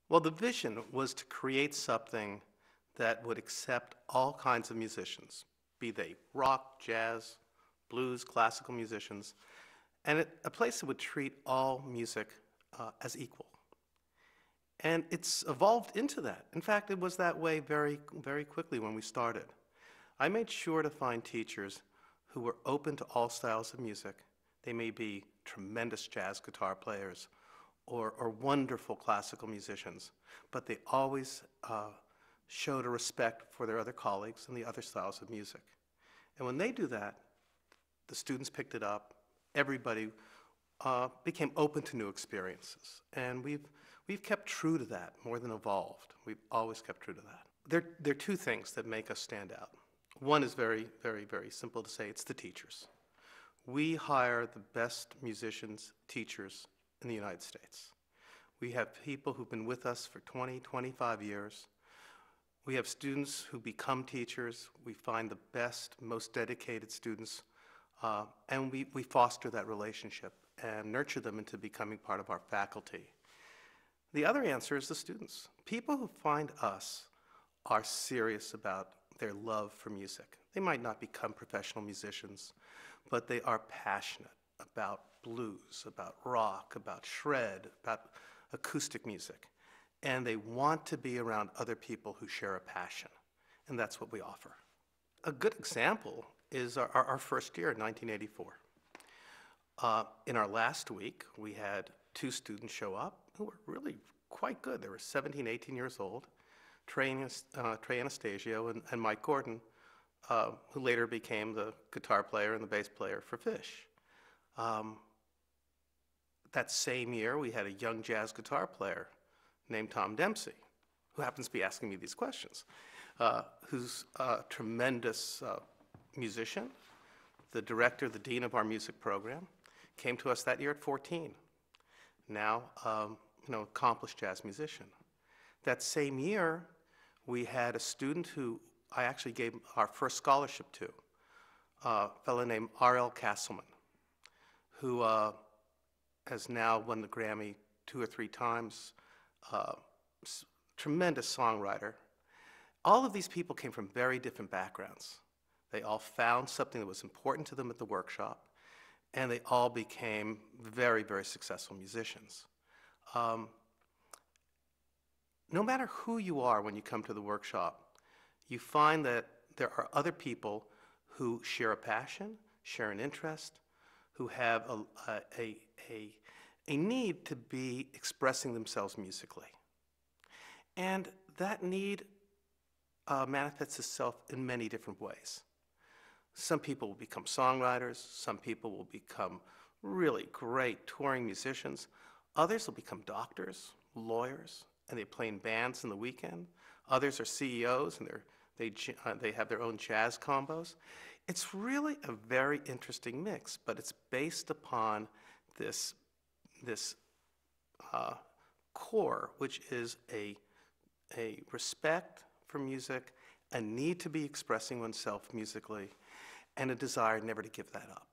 Well, the vision was to create something that would accept all kinds of musicians, be they rock, jazz, blues, classical musicians, and a place that would treat all music as equal. And it's evolved into that. In fact, it was that way very, very quickly when we started. I made sure to find teachers who were open to all styles of music. They may be tremendous jazz guitar players or wonderful classical musicians, but they always showed a respect for their other colleagues and the other styles of music. And when they do that, the students picked it up. Everybody became open to new experiences. And we've kept true to that more than evolved. We've always kept true to that. There are two things that make us stand out. One is very, very, very simple to say. It's the teachers. We hire the best musicians, teachers in the United States. We have people who've been with us for 20, 25 years. We have students who become teachers. We find the best, most dedicated students, and we foster that relationship and nurture them into becoming part of our faculty. The other answer is the students. People who find us are serious about their love for music. They might not become professional musicians, but they are passionate about blues, about rock, about shred, about acoustic music. And they want to be around other people who share a passion. And that's what we offer. A good example is our first year in 1984. In our last week, we had two students show up who were really quite good. They were 17, 18 years old, Trey Anastasio and Mike Gordon, who later became the guitar player and the bass player for Fish. That same year, we had a young jazz guitar player named Tom Dempsey, who happens to be asking me these questions, who's a tremendous musician, the director, the dean of our music program, came to us that year at 14. Now, accomplished jazz musician. That same year, we had a student who I actually gave our first scholarship to, a fellow named R.L. Castleman, who has now won the Grammy 2 or 3 times, tremendous songwriter. All of these people came from very different backgrounds. They all found something that was important to them at the workshop, and they all became very, very successful musicians. No matter who you are when you come to the workshop, you find that there are other people who share a passion, share an interest, who have a need to be expressing themselves musically. And that need manifests itself in many different ways. Some people will become songwriters, some people will become really great touring musicians, others will become doctors, lawyers, and they play in bands in the weekend. Others are CEOs and they have their own jazz combos. It's really a very interesting mix, but it's based upon this core, which is a respect for music, a need to be expressing oneself musically, and a desire never to give that up.